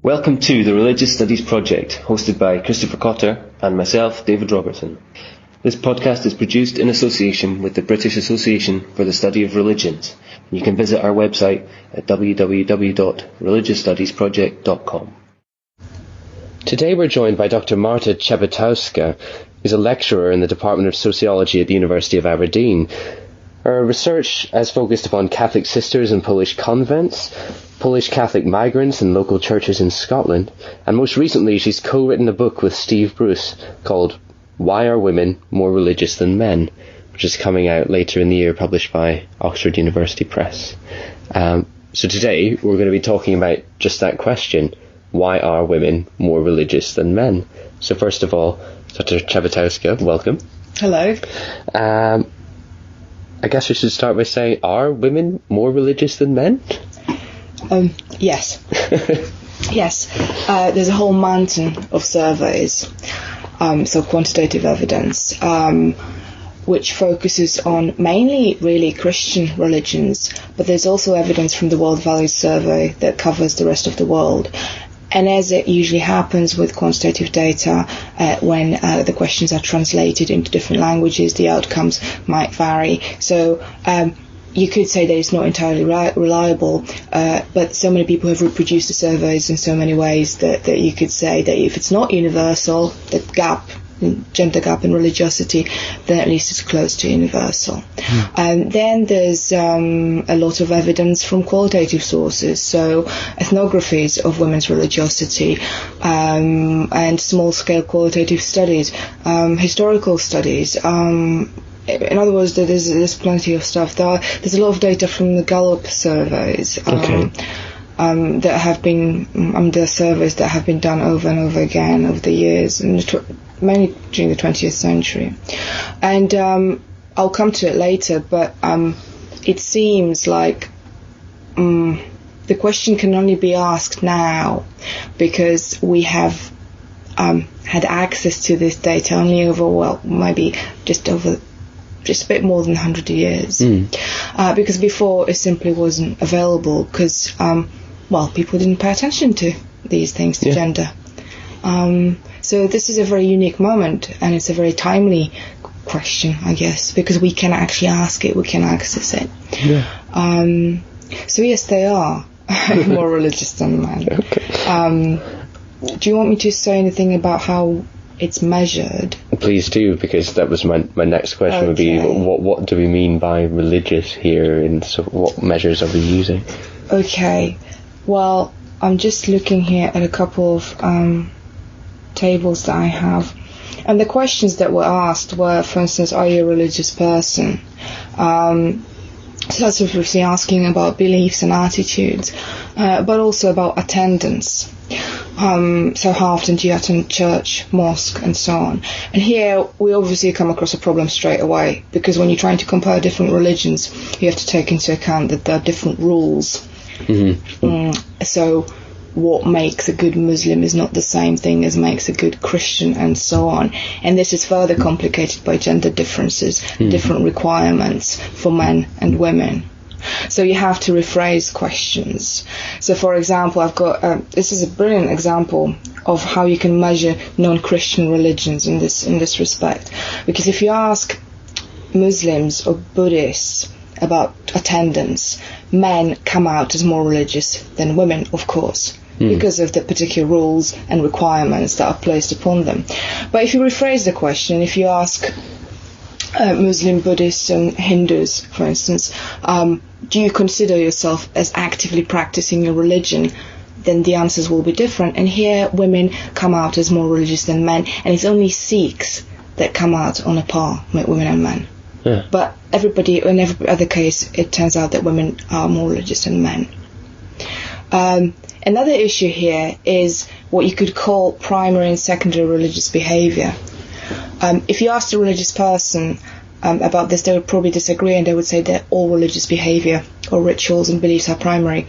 Welcome to the Religious Studies Project, hosted by Christopher Cotter and myself, David Robertson. This podcast is produced in association with the British Association for the Study of Religions. You can visit our website at www.religiousstudiesproject.com. Today we're joined by Dr. Marta Trzebiatowska, who's a lecturer in the Department of Sociology at the University of Aberdeen. Her research has focused upon Catholic sisters in Polish convents, Polish Catholic migrants in local churches in Scotland, and most recently she's co-written a book with Steve Bruce called Why Are Women More Religious Than Men?, which is coming out later in the year, published by Oxford University Press. So today we're going to be talking about just that question: why are women more religious than men? So first of all, Dr. Trzebiatowska, welcome. Hello. I guess we should start by saying, are women more religious than men? Yes. Yes. There's a whole mountain of surveys, so quantitative evidence, which focuses on mainly really Christian religions, but there's also evidence from the World Values Survey that covers the rest of the world. And as it usually happens with quantitative data, when the questions are translated into different languages, the outcomes might vary. So you could say that it's not entirely reliable, but so many people have reproduced the surveys in so many ways that you could say that if it's not universal, the gender gap in religiosity, then at least it's close to universal. And then there's a lot of evidence from qualitative sources, so ethnographies of women's religiosity, and small-scale qualitative studies, historical studies. In other words, there's plenty of stuff. There's a lot of data from the Gallup surveys. That have been, the surveys that have been done over and over again over the years, and mainly during the 20th century. And I'll come to it later, but it seems like the question can only be asked now because we have had access to this data only over, maybe just a bit more than 100 years. Because before it simply wasn't available because, people didn't pay attention to these things, to gender. So this is a very unique moment, and it's a very timely question, I guess, because we can actually ask it, we can access it. So yes, they are more religious than men. Do you want me to say anything about how it's measured? Please do, because that was my next question. Would be what do we mean by religious here, and so what measures are we using? Okay, well, I'm just looking here at a couple of tables that I have, and the questions that were asked were, for instance, are you a religious person? So that's obviously asking about beliefs and attitudes, but also about attendance. So how often do you attend church, mosque, and so on? And here we obviously come across a problem straight away, because when you're trying to compare different religions, you have to take into account that there are different rules. So what makes a good Muslim is not the same thing as makes a good Christian, and so on. And this is further complicated by gender differences, different requirements for men and women. So you have to rephrase questions. So for example, I've got, this is a brilliant example of how you can measure non-Christian religions in this respect. Because if you ask Muslims or Buddhists about attendance, men come out as more religious than women, of course, because of the particular rules and requirements that are placed upon them. But if you rephrase the question, if you ask Muslim, Buddhists and Hindus, for instance, do you consider yourself as actively practicing your religion, then the answers will be different. And here women come out as more religious than men, and it's only Sikhs that come out on a par with women and men. But in every other case, it turns out that women are more religious than men. Another issue here is what you could call primary and secondary religious behavior. If you asked a religious person about this, they would probably disagree, and they would say that all religious behavior or rituals and beliefs are primary.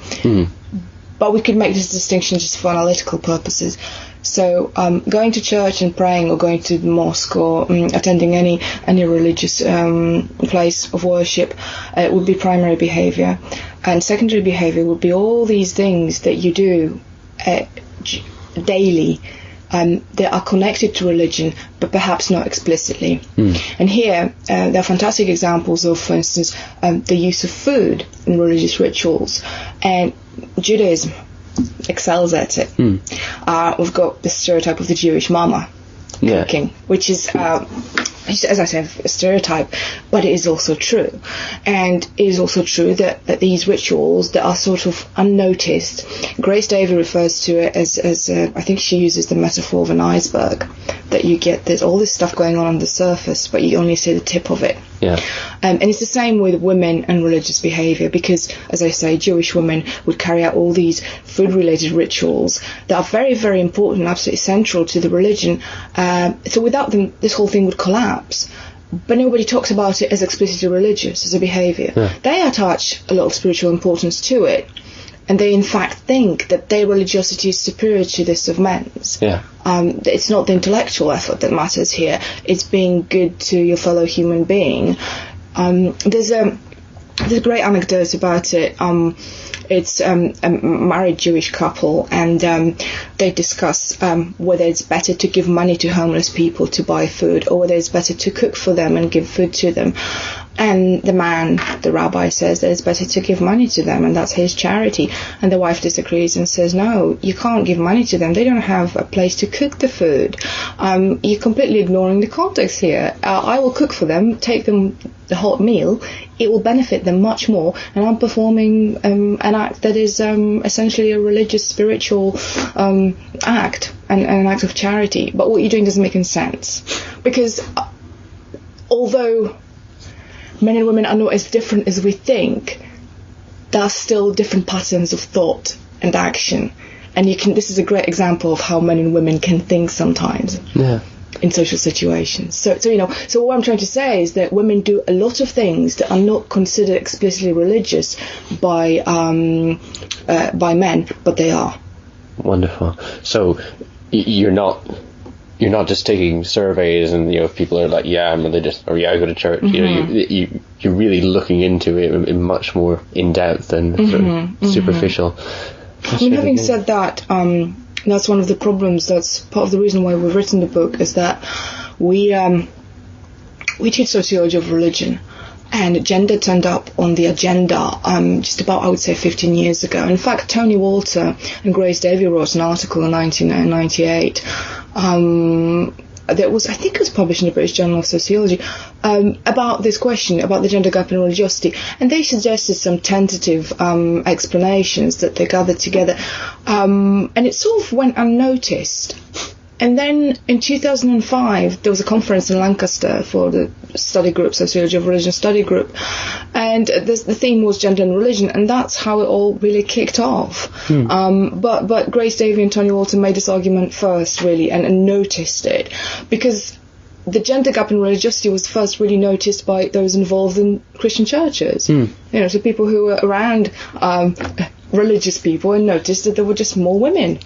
But we could make this distinction just for analytical purposes. So going to church and praying, or going to the mosque, or attending any religious place of worship would be primary behavior. And secondary behavior would be all these things that you do daily. They are connected to religion, but perhaps not explicitly. And here, there are fantastic examples of, for instance, the use of food in religious rituals. And Judaism excels at it. We've got the stereotype of the Jewish mama cooking, which is, as I said, a stereotype, but it is also true. And it is also true that these rituals that are sort of unnoticed, Grace Davy refers to it as I think she uses the metaphor of an iceberg, that you get there's all this stuff going on the surface, but you only see the tip of it. And it's the same with women and religious behaviour, because, as I say, Jewish women would carry out all these food-related rituals that are very, very important and absolutely central to the religion. So without them, this whole thing would collapse. But nobody talks about it as explicitly religious, as a behaviour. They attach a lot of spiritual importance to it. And they, in fact, think that their religiosity is superior to this of men's. It's not the intellectual effort that matters here. It's being good to your fellow human being. There's a great anecdote about it. It's a married Jewish couple, and they discuss whether it's better to give money to homeless people to buy food, or whether it's better to cook for them and give food to them. And the man, the rabbi, says that it's better to give money to them, and that's his charity. And the wife disagrees and says, no, you can't give money to them. They don't have a place to cook the food. You're completely ignoring the context here. I will cook for them, take them the hot meal. It will benefit them much more, and I'm performing an act that is essentially a religious, spiritual act, and an act of charity. But what you're doing doesn't make any sense, because although men and women are not as different as we think, there are still different patterns of thought and action. And this is a great example of how men and women can think sometimes in social situations. So what I'm trying to say is that women do a lot of things that are not considered explicitly religious by men, but they are. Wonderful. So you're not just taking surveys and, if people are like, yeah, I'm religious, or yeah, I go to church. You're really looking into it in much more in depth and sort of superficial. Having said that, that's one of the problems. That's part of the reason why we've written the book, is that we teach sociology of religion, and gender turned up on the agenda just about, I would say, 15 years ago. In fact, Tony Walter and Grace Davy wrote an article in 1998 that was, I think it was published in the British Journal of Sociology, about this question, about the gender gap in religiosity. And they suggested some tentative explanations that they gathered together. And it sort of went unnoticed. And then in 2005, there was a conference in Lancaster for the study group, Sociology of Religion study group, and the theme was gender and religion, and that's how it all really kicked off. But Grace Davy and Tony Walton made this argument first, really, and noticed it, because the gender gap in religiosity was first really noticed by those involved in Christian churches. So people who were around religious people, and noticed that there were just more women.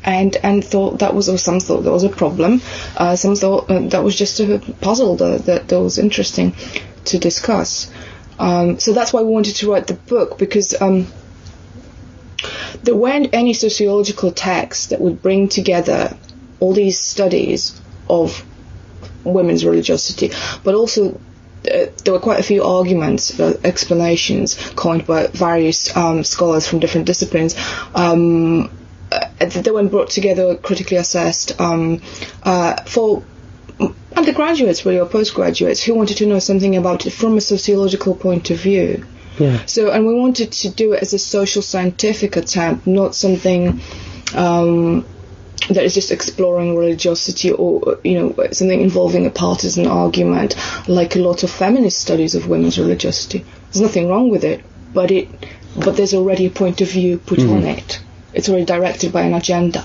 And thought that was, or some thought that was a problem. Some thought that was just a puzzle that was interesting to discuss. So that's why we wanted to write the book, because there weren't any sociological texts that would bring together all these studies of women's religiosity, but also there were quite a few arguments, explanations coined by various scholars from different disciplines. They were brought together, critically assessed, for undergraduates, really, or postgraduates who wanted to know something about it from a sociological point of view. So, and we wanted to do it as a social scientific attempt, not something that is just exploring religiosity, or something involving a partisan argument, like a lot of feminist studies of women's religiosity. There's nothing wrong with it, but there's already a point of view put on it. It's already directed by an agenda.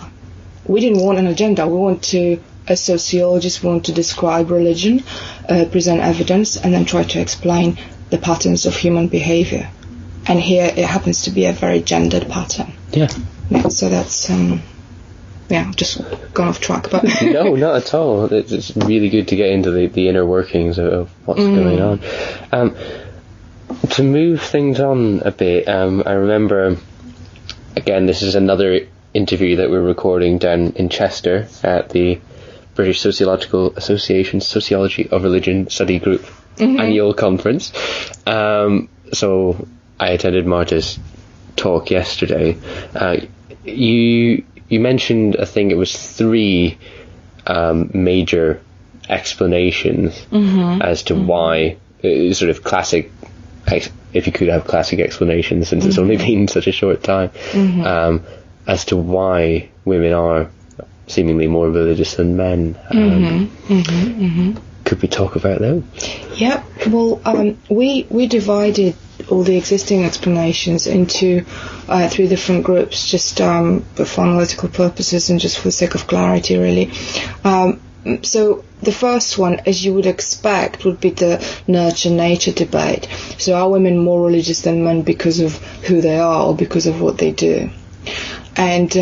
We didn't want an agenda. We want to, as sociologists, want to describe religion, present evidence, and then try to explain the patterns of human behaviour. And here it happens to be a very gendered pattern. So that's, I've just gone off track. But No, not at all. It's really good to get into the inner workings of what's going on. To move things on a bit, I remember, again, this is another interview that we're recording down in Chester at the British Sociological Association Sociology of Religion Study Group annual conference. So I attended Marta's talk yesterday. You mentioned, I think it was 3 major explanations as to why, sort of classic, if you could have classic explanations since it's only been such a short time, as to why women are seemingly more religious than men. Could we talk about that? Yeah, well, we divided all the existing explanations into 3 different groups, just for analytical purposes and just for the sake of clarity, really. So the first one, as you would expect, would be the nurture-nature debate. So are women more religious than men because of who they are or because of what they do? And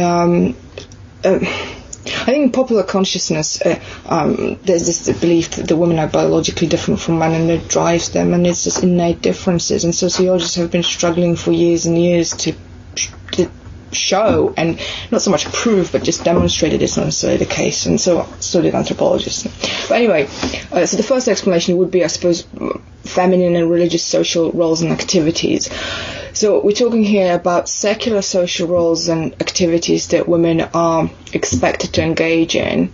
I think in popular consciousness, there's this belief that the women are biologically different from men, and it drives them, and it's just innate differences. And sociologists have been struggling for years and years to show, and not so much prove, but just demonstrate that it's not necessarily the case. And so did anthropologists. But anyway, so the first explanation would be, I suppose, feminine and religious social roles and activities. So we're talking here about secular social roles and activities that women are expected to engage in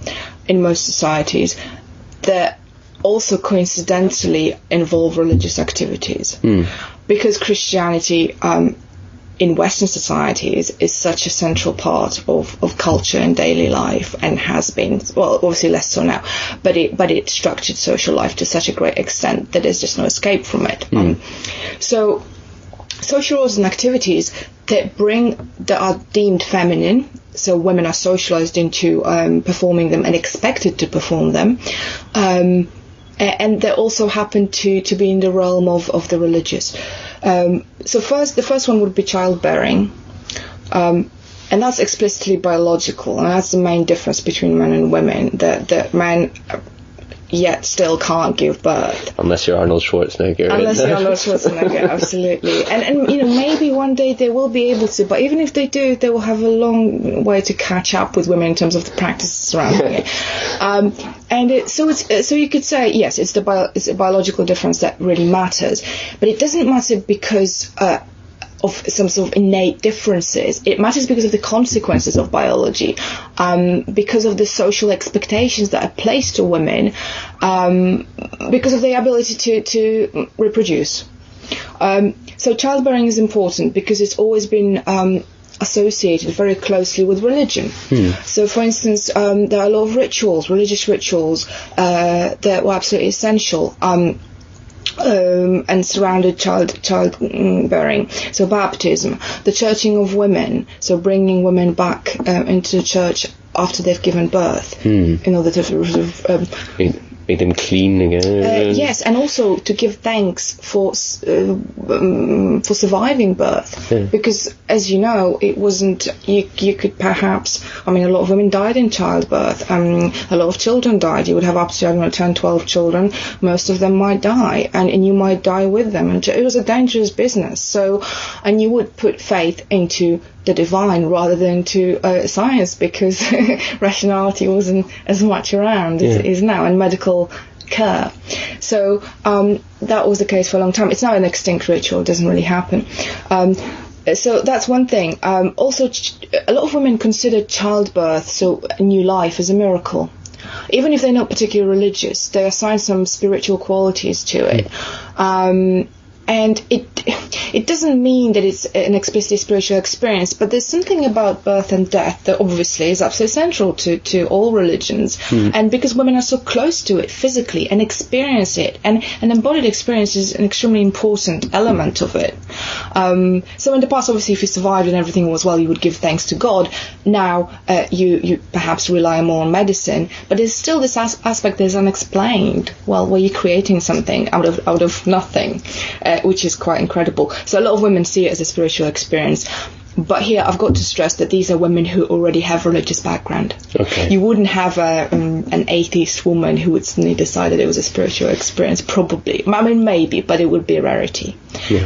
most societies that also coincidentally involve religious activities. Because Christianity in Western societies is such a central part of culture and daily life, and has been, well, obviously less so now, but it structured social life to such a great extent that there's just no escape from it. So social roles and activities that are deemed feminine, so women are socialized into performing them and expected to perform them, and they also happen to be in the realm of the religious. So the first one would be childbearing, and that's explicitly biological, and that's the main difference between men and women, that men yet still can't give birth. Unless you're Arnold Schwarzenegger. Absolutely. And maybe one day they will be able to, but even if they do, they will have a long way to catch up with women in terms of the practices surrounding it. So you could say, yes, it's a biological difference that really matters, but it doesn't matter because of some sort of innate differences. It matters because of the consequences of biology, because of the social expectations that are placed to women, because of their ability to reproduce. So childbearing is important because it's always been associated very closely with religion. So, for instance, there are a lot of religious rituals that were absolutely essential. And surrounded childbearing. So baptism, the churching of women, so bringing women back into the church after they've given birth, in order to sort of make them clean again. Yes, and also to give thanks for surviving birth, because as you know, it wasn't. You could perhaps. I mean, a lot of women died in childbirth. A lot of children died. You would have up to 10, 12 children. Most of them might die, and you might die with them. And it was a dangerous business. So, and you would put faith into the divine rather than to science, because rationality wasn't as much around as it is now, and medical care. So that was the case for a long time. It's now an extinct ritual. It doesn't really happen. So that's one thing. Also, a lot of women consider childbirth, so a new life, as a miracle. Even if they're not particularly religious, they assign some spiritual qualities to it. And it doesn't mean that it's an explicitly spiritual experience, but there's something about birth and death that obviously is absolutely central to all religions. And because women are so close to it physically and experience it, and an embodied experience is an extremely important element of it. So in the past, obviously, if you survived and everything was well, you would give thanks to God. Now you perhaps rely more on medicine, but there's still this aspect that is unexplained. Well, were you creating something out of nothing? Which is quite incredible. So a lot of women see it as a spiritual experience. But here I've got to stress that these are women who already have religious background. Okay. You wouldn't have an atheist woman who would suddenly decide that it was a spiritual experience, probably. I mean, maybe, but it would be a rarity.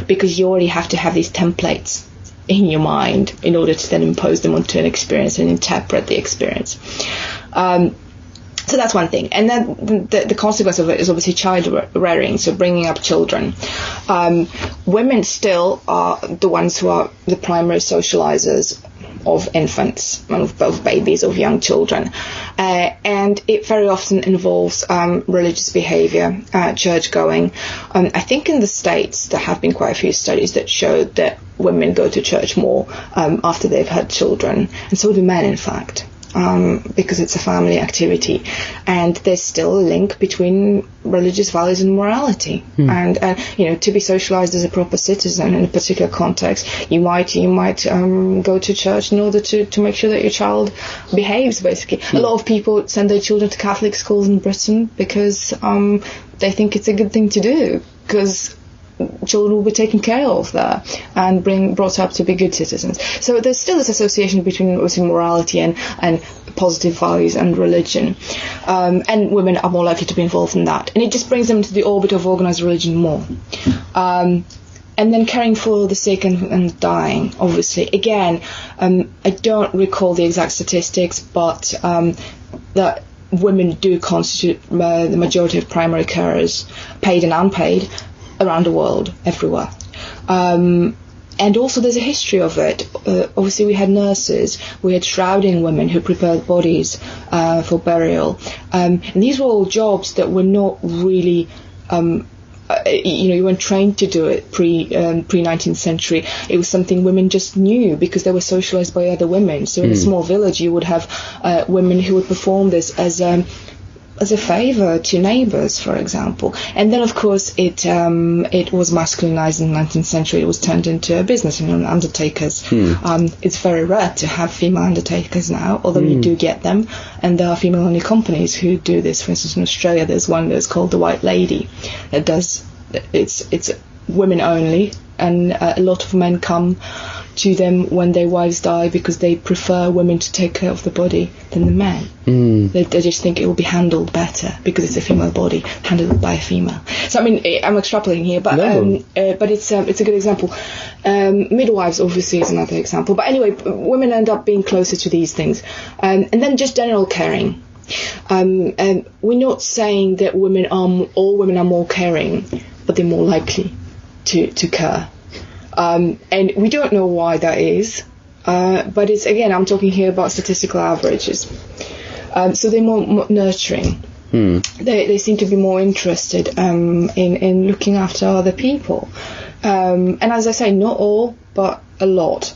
Because you already have to have these templates in your mind in order to then impose them onto an experience and interpret the experience. So that's one thing. And then the consequence of it is obviously child rearing, so bringing up children. Women still are the ones who are the primary socializers of infants, of babies, of young children. And it very often involves religious behavior, church going. I think in the States there have been quite a few studies that showed that women go to church more after they've had children, and so do men, in fact. Because it's a family activity, and there's still a link between religious values and morality. And to be socialized as a proper citizen in a particular context, you might go to church in order to make sure that your child behaves. Basically, a lot of people send their children to Catholic schools in Britain because they think it's a good thing to do, because children will be taken care of there and brought up to be good citizens. So there's still this association between morality and positive values and religion, and women are more likely to be involved in that, and it just brings them into the orbit of organized religion more. And then caring for the sick and dying, obviously. Again, I don't recall the exact statistics, but that women do constitute the majority of primary carers, paid and unpaid, around the world, everywhere. And also there's a history of it. Obviously we had nurses, we had shrouding women who prepared bodies for burial. And these were all jobs that were not really, you weren't trained to do it pre-19th century. It was something women just knew because they were socialized by other women. So in a small village you would have women who would perform this as a favour to neighbours, for example. And then, of course, it was masculinized in the 19th century. It was turned into a business, undertakers. It's very rare to have female undertakers now, although you do get them. And there are female-only companies who do this. For instance, in Australia, there's one that's called the White Lady that does. It's women only, and a lot of men come to them when their wives die because they prefer women to take care of the body than the men. They just think it will be handled better because it's a female body handled by a female. So I mean, I'm extrapolating here, but it's a good example. Midwives obviously is another example, but anyway, women end up being closer to these things, and then just general caring. We're not saying that all women are more caring, but they're more likely to care. And we don't know why that is, but it's, again, I'm talking here about statistical averages. So they're more nurturing. They seem to be more interested in looking after other people. And as I say, not all, but a lot.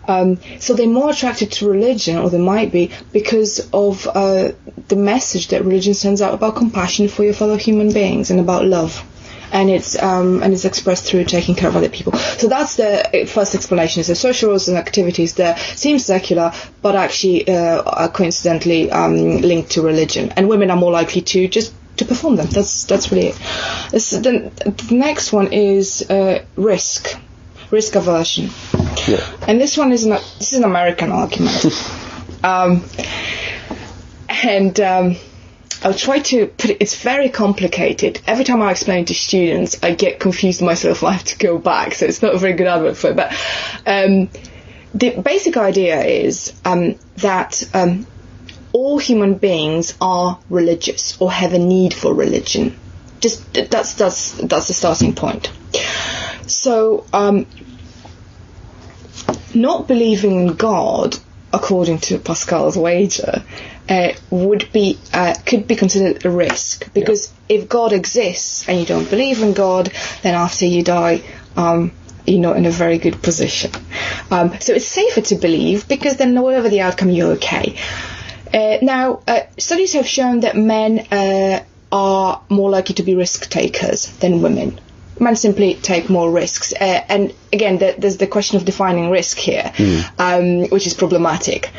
So they're more attracted to religion, or they might be, because of the message that religion sends out about compassion for your fellow human beings and about love. And it's expressed through taking care of other people. So that's the first explanation. Is the social roles and activities that seem secular, but actually are coincidentally linked to religion. And women are more likely to perform them. That's really it. The next one is risk aversion. Yeah. And this one is an American argument. I'll try to put it, it's very complicated. Every time I explain it to students, I get confused myself. I have to go back, so it's not a very good advert for it. But the basic idea is that all human beings are religious or have a need for religion. Just that's the starting point. So not believing in God, according to Pascal's wager, could be considered a risk, because if God exists and you don't believe in God, then after you die, you're not in a very good position. So it's safer to believe, because then whatever the outcome, you're okay. Now, studies have shown that men are more likely to be risk takers than women. Men simply take more risks. And again, there's the question of defining risk here, which is problematic.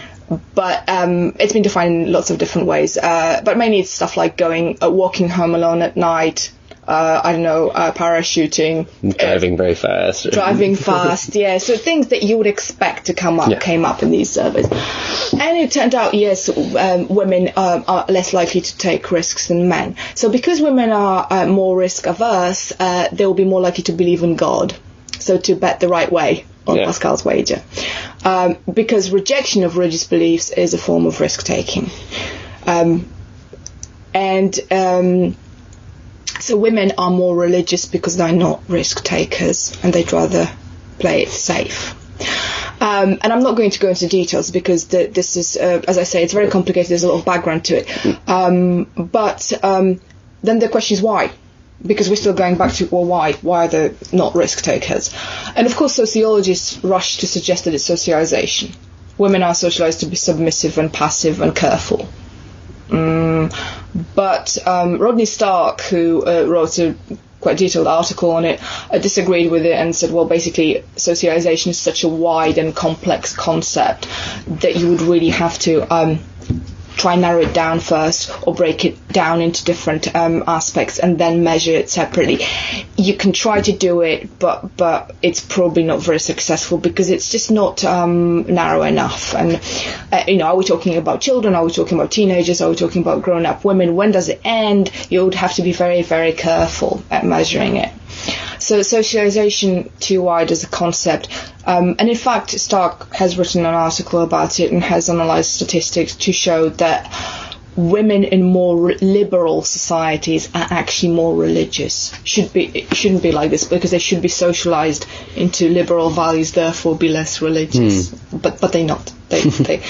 But it's been defined in lots of different ways. But mainly it's stuff like walking home alone at night, parachuting. Driving very fast. Driving fast, yeah. So things that you would expect to came up in these surveys. And it turned out, yes, women are less likely to take risks than men. So because women are more risk averse, they will be more likely to believe in God. So to bet the right way. on Pascal's wager, because rejection of religious beliefs is a form of risk-taking. So women are more religious because they're not risk-takers and they'd rather play it safe. And I'm not going to go into details because this is, as I say, it's very complicated. There's a lot of background to it. But then the question is why? Because we're still going back to, well, why? Why are they not risk takers? And of course, sociologists rush to suggest that it's socialization. Women are socialized to be submissive and passive and careful. But Rodney Stark, who wrote a quite detailed article on it, disagreed with it and said, well, basically, socialization is such a wide and complex concept that you would really have to try and narrow it down first or break it down into different aspects and then measure it separately. You can try to do it, but it's probably not very successful because it's just not narrow enough. And, are we talking about children? Are we talking about teenagers? Are we talking about grown-up women? When does it end? You would have to be very, very careful at measuring it. So socialization too wide as a concept. And in fact, Stark has written an article about it and has analysed statistics to show that women in more liberal societies are actually more religious. It shouldn't be like this because they should be socialized into liberal values, therefore be less religious. But they're not.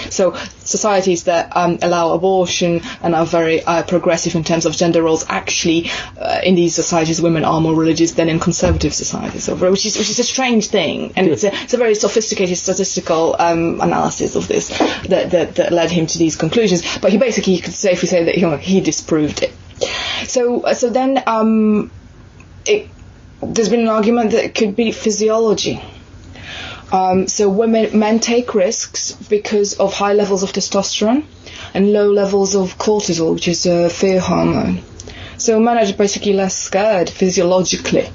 So societies that allow abortion and are very progressive in terms of gender roles, actually in these societies women are more religious than in conservative societies, which is a strange thing, and it's a very sophisticated statistical analysis of this that led him to these conclusions. But he basically, you could safely say that he disproved it. So then there's been an argument that it could be physiology. So men take risks because of high levels of testosterone and low levels of cortisol, which is a fear hormone. So men are basically less scared physiologically.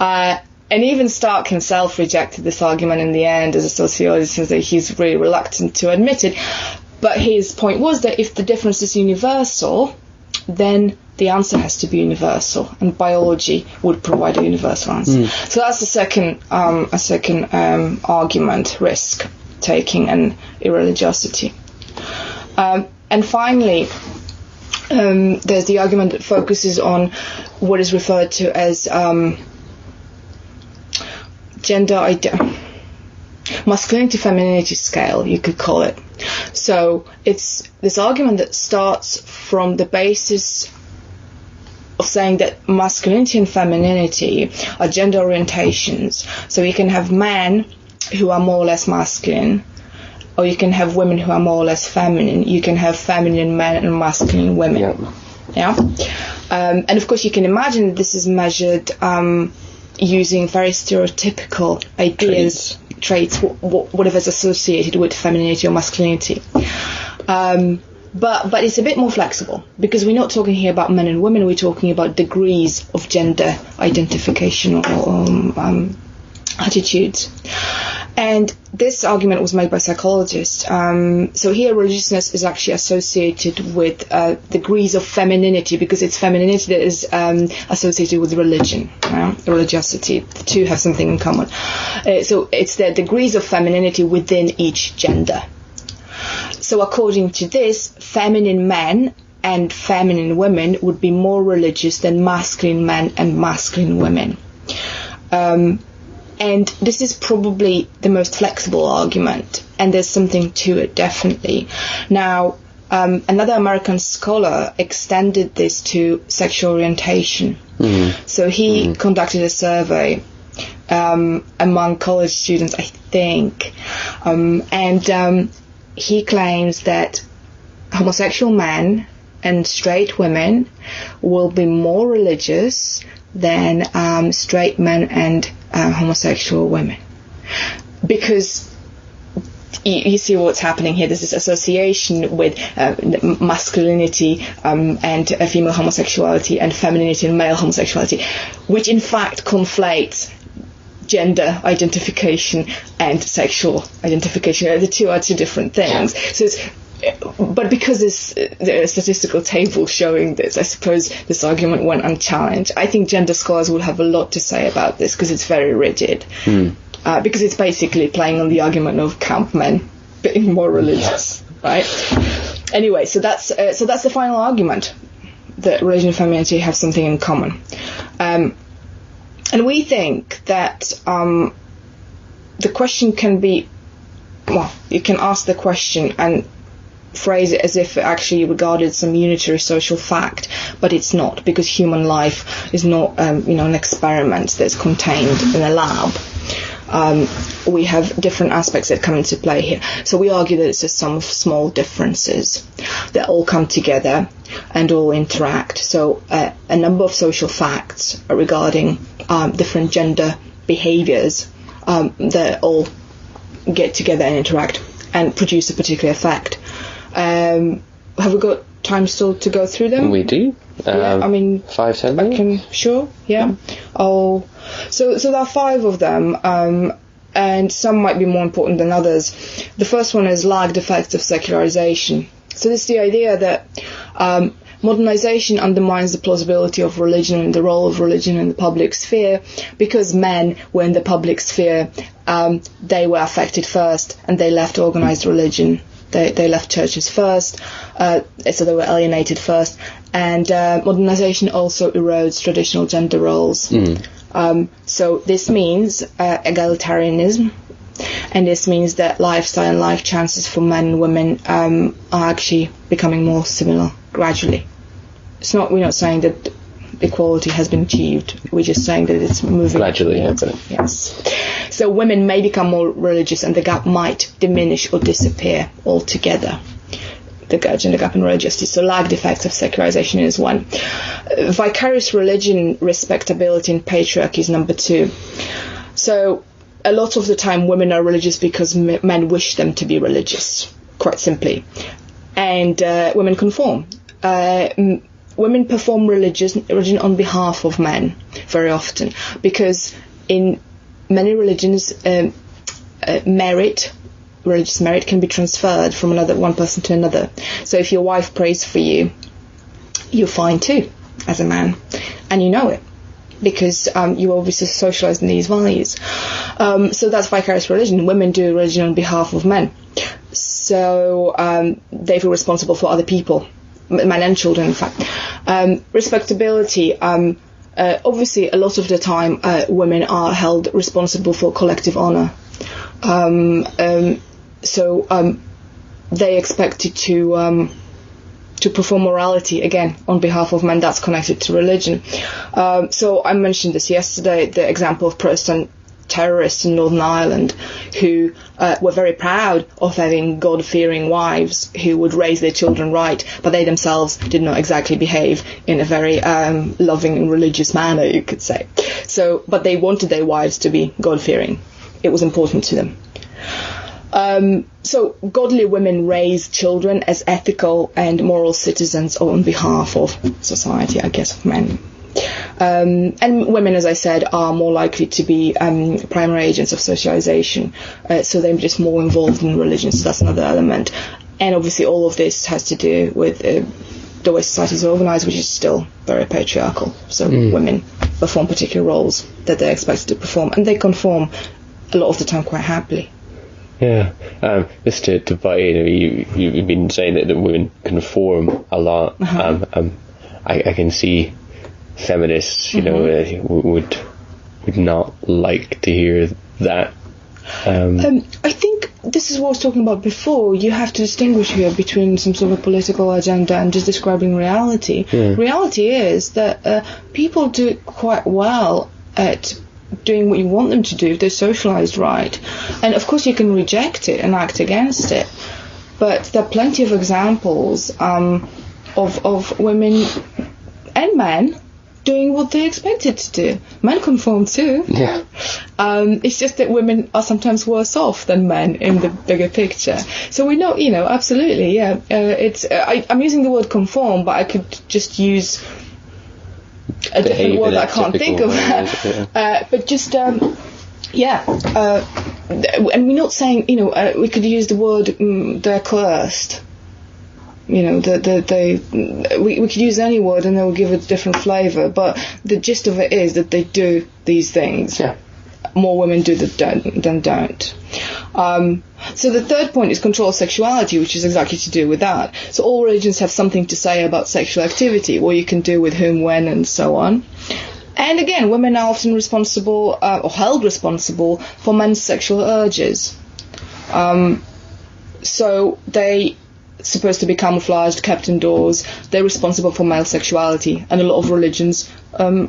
And even Stark himself rejected this argument in the end as a sociologist, and he's really reluctant to admit it. But his point was that if the difference is universal, then the answer has to be universal, and biology would provide a universal answer. So that's the second argument: risk taking and irreligiosity. And finally, there's the argument that focuses on what is referred to as masculinity femininity scale, you could call it. So it's this argument that starts from the basis of saying that masculinity and femininity are gender orientations. So you can have men who are more or less masculine, or you can have women who are more or less feminine. You can have feminine men and masculine women. And of course you can imagine this is measured using very stereotypical ideas, traits, whatever's associated with femininity or masculinity. But it's a bit more flexible because we're not talking here about men and women. We're talking about degrees of gender identification or attitudes. And this argument was made by psychologists. So here religiousness is actually associated with degrees of femininity because it's femininity that is associated with religion, religiosity. The two have something in common. So it's the degrees of femininity within each gender. So according to this, feminine men and feminine women would be more religious than masculine men and masculine women. And this is probably the most flexible argument, and there's something to it, definitely. Now, another American scholar extended this to sexual orientation. So he conducted a survey among college students, I think, and he claims that homosexual men and straight women will be more religious than straight men and homosexual women, because you see what's happening here. There's this association with masculinity and female homosexuality and femininity and male homosexuality, which in fact conflates gender identification and sexual identification. The two are two different things. So but because there are a statistical table showing this, I suppose this argument went unchallenged. I think gender scholars will have a lot to say about this because it's very rigid. because it's basically playing on the argument of camp men being more religious, right? Anyway, so that's the final argument, that religion and femininity have something in common. And we think that the question can be, well, you can ask the question and phrase it as if it actually regarded some unitary social fact, but it's not, because human life is not an experiment that's contained in a lab. We have different aspects that come into play here. So we argue that it's a sum of small differences that all come together and all interact. So a number of social facts regarding different gender behaviours that all get together and interact and produce a particular effect. Have we got time still to go through them? We do. Yeah, 5-10 minutes. Sure, yeah. So there are 5 of them, and some might be more important than others. The first one is lagged effects of secularization. So this is the idea that modernization undermines the plausibility of religion and the role of religion in the public sphere, because men were in the public sphere. They were affected first, and they left organized religion. They left churches first, so they were alienated first. And modernization also erodes traditional gender roles. So this means egalitarianism, and this means that lifestyle and life chances for men and women are actually becoming more similar gradually. We're not saying that equality has been achieved. We're just saying that it's moving gradually. Yes. So women may become more religious, and the gap might diminish or disappear altogether. The gender gap in religious justice. So lagged effects of secularization is one. Vicarious religion, respectability, and patriarchy is number 2. So a lot of the time women are religious because men wish them to be religious, quite simply. And women conform. Women perform religion on behalf of men very often, because in many religions, religious merit can be transferred from one person to another. So if your wife prays for you, you're fine too, as a man, and you know it, because you obviously socialised in these values. So that's vicarious religion. Women do religion on behalf of men. So they feel responsible for other people, men and children, in fact. Respectability. Obviously, a lot of the time, women are held responsible for collective honour. So they expected to perform morality, again, on behalf of men. That's connected to religion. So I mentioned this yesterday, the example of Protestant terrorists in Northern Ireland who were very proud of having God-fearing wives who would raise their children right, but they themselves did not exactly behave in a very loving and religious manner, you could say. So, but they wanted their wives to be God-fearing. It was important to them. So godly women raise children as ethical and moral citizens on behalf of society, I guess, of men. And women, as I said, are more likely to be primary agents of socialization, so they're just more involved in religion, so that's another element. And obviously all of this has to do with the way society is organised, which is still very patriarchal. So women perform particular roles that they're expected to perform, and they conform a lot of the time quite happily. Yeah, just to buy in, you've been saying that women conform a lot. I can see feminists, would not like to hear that. I think this is what I was talking about before. You have to distinguish here between some sort of political agenda and just describing reality. Reality is that people do quite well at doing what you want them to do if they're socialised right. And of course you can reject it and act against it, but there are plenty of examples of women and men doing what they're expected to do. Men conform too. Yeah. It's just that women are sometimes worse off than men in the bigger picture. So we know, absolutely, yeah. I'm using the word conform, but I could just use a different word that I can't think of. But just, and we're not saying, we could use the word they're coerced. We could use any word and they'll give it a different flavour, but the gist of it is that they do these things. Yeah. more women do than don't. So the third point is control of sexuality, which is exactly to do with that. So all religions have something to say about sexual activity, what you can do with whom, when, and so on. And again, women are often responsible or held responsible for men's sexual urges. So they supposed to be camouflaged, kept indoors. They're responsible for male sexuality, and a lot of religions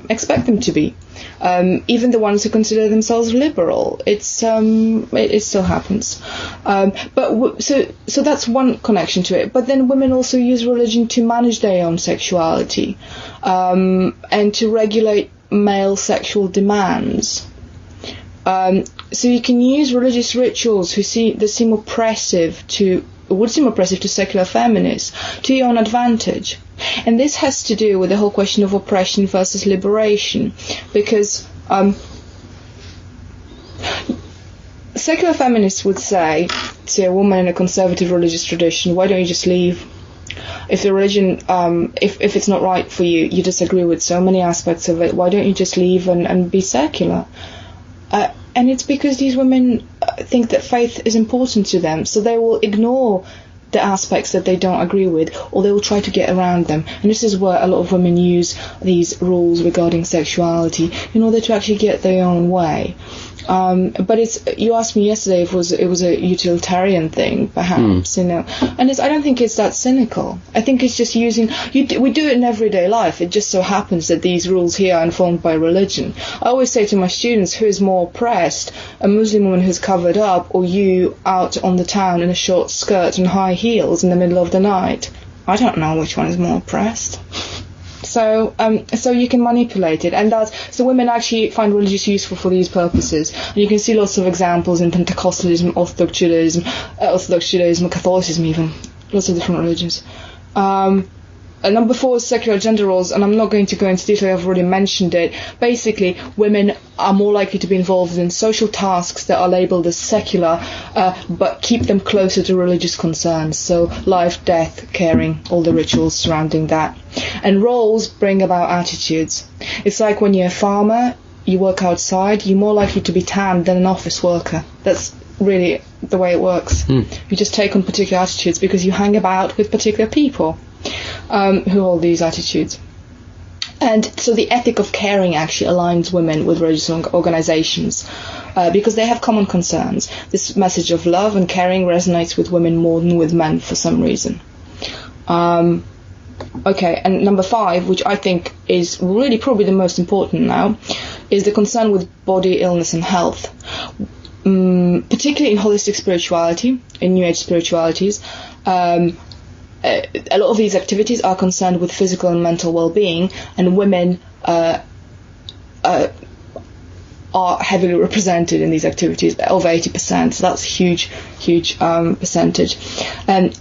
expect them to be. Even the ones who consider themselves liberal, it still happens. So that's one connection to it. But then women also use religion to manage their own sexuality and to regulate male sexual demands. So you can use religious rituals that seem oppressive would seem oppressive to secular feminists to your own advantage. And this has to do with the whole question of oppression versus liberation, because secular feminists would say to a woman in a conservative religious tradition, why don't you just leave? If the religion, if it's not right for you, you disagree with so many aspects of it, why don't you just leave and be secular? And it's because these women think that faith is important to them, so they will ignore the aspects that they don't agree with, or they will try to get around them. And this is where a lot of women use these rules regarding sexuality in order to actually get their own way. But you asked me yesterday if it was a utilitarian thing, perhaps, and I don't think it's that cynical. I think it's just we do it in everyday life. It just so happens that these rules here are informed by religion. I always say to my students, who is more oppressed, a Muslim woman who's covered up, or you out on the town in a short skirt and high heels in the middle of the night? I don't know which one is more oppressed. So you can manipulate it, and so women actually find religious useful for these purposes. And you can see lots of examples in Pentecostalism, Orthodox Judaism, Catholicism, even lots of different religions. Number 4 is secular gender roles, and I'm not going to go into detail. I've already mentioned it. Basically, women are more likely to be involved in social tasks that are labelled as secular, but keep them closer to religious concerns. So life, death, caring, all the rituals surrounding that. And roles bring about attitudes. It's like when you're a farmer, you work outside, you're more likely to be tanned than an office worker. That's really the way it works. You just take on particular attitudes because you hang about with particular people who hold these attitudes. And so the ethic of caring actually aligns women with religious organizations because they have common concerns. This message of love and caring resonates with women more than with men for some reason. Okay, and number 5, which I think is really probably the most important now, is the concern with body, illness and health. Particularly in holistic spirituality, in New Age spiritualities, a lot of these activities are concerned with physical and mental well-being, and women are heavily represented in these activities, over 80%. So that's a huge percentage.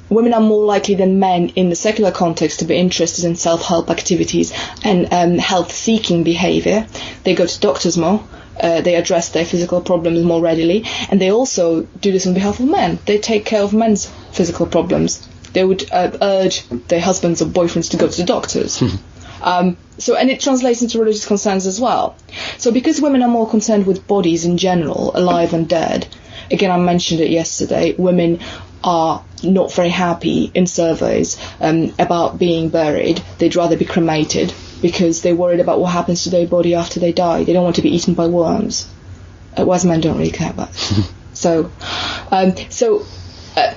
Women are more likely than men in the secular context to be interested in self-help activities and health-seeking behavior. They go to doctors more. They address their physical problems more readily, and they also do this on behalf of men. They take care of men's physical problems. They would urge their husbands or boyfriends to go to the doctors. And it translates into religious concerns as well. So because women are more concerned with bodies in general, alive and dead, again, I mentioned it yesterday, women are not very happy in surveys about being buried. They'd rather be cremated because they're worried about what happens to their body after they die. They don't want to be eaten by worms. Whereas men don't really care about it. So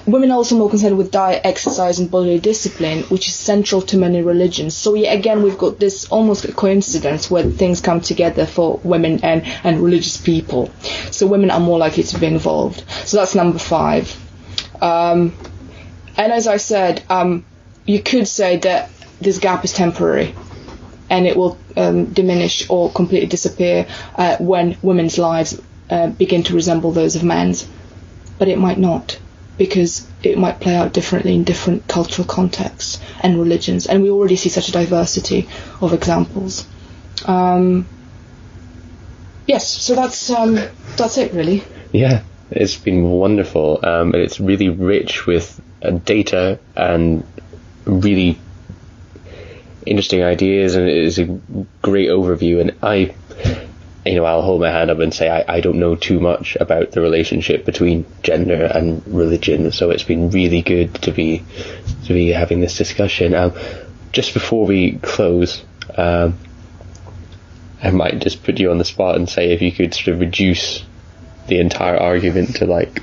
women are also more concerned with diet, exercise and bodily discipline, which is central to many religions. So again, we've got this almost a coincidence where things come together for women and religious people. So women are more likely to be involved. So that's number 5. And as I said, you could say that this gap is temporary, and it will diminish or completely disappear when women's lives begin to resemble those of men's. But it might not, because it might play out differently in different cultural contexts and religions, and we already see such a diversity of examples. Yes, so that's it really. Yeah, it's been wonderful. It's really rich with data and really interesting ideas, and it is a great overview. And I'll hold my hand up and say I don't know too much about the relationship between gender and religion, so it's been really good to be having this discussion. Just before we close, I might just put you on the spot and say if you could sort of reduce the entire argument to like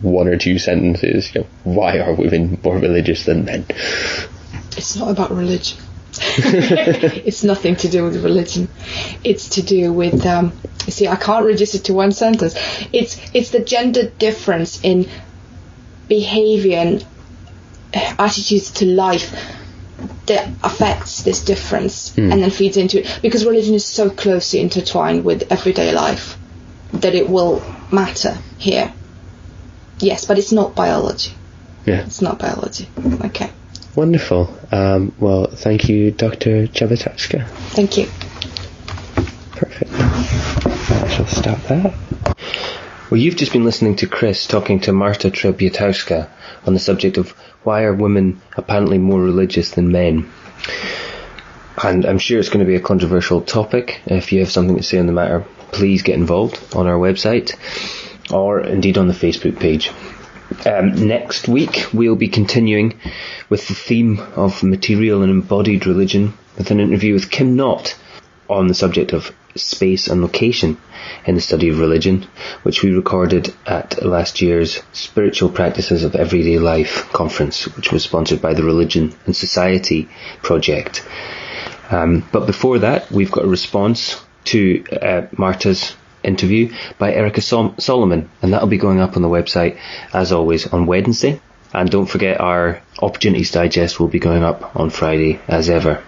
one or two sentences. Why are women more religious than men? It's not about religion. It's nothing to do with religion. It's to do with I can't reduce it to one sentence. It's the gender difference in behaviour and attitudes to life that affects this difference and then feeds into it, because religion is so closely intertwined with everyday life that it will matter here. Yes, but it's not biology. Yeah, it's not biology. Okay. Wonderful. Well, thank you, Dr. Trzebiatowska. Thank you. Perfect. I shall stop that. Well, you've just been listening to Chris talking to Marta Trzebiatowska on the subject of why are women apparently more religious than men. And I'm sure it's going to be a controversial topic. If you have something to say on the matter, please get involved on our website or indeed on the Facebook page. Next week we'll be continuing with the theme of material and embodied religion with an interview with Kim Knott on the subject of space and location in the study of religion, which we recorded at last year's Spiritual Practices of Everyday Life conference, which was sponsored by the Religion and Society project. But before that, we've got a response to Marta's interview by Erica Solomon, and that'll be going up on the website as always on Wednesday. And don't forget, our Opportunities Digest will be going up on Friday as ever.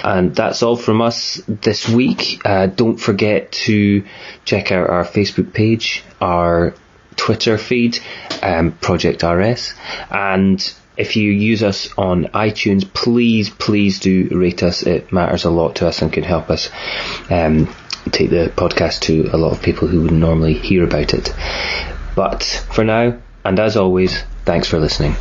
And that's all from us this week. Don't forget to check out our Facebook page, our Twitter feed, Project RS, and if you use us on iTunes, please do rate us. It matters a lot to us and can help us take the podcast to a lot of people who wouldn't normally hear about it. But for now, and as always, thanks for listening.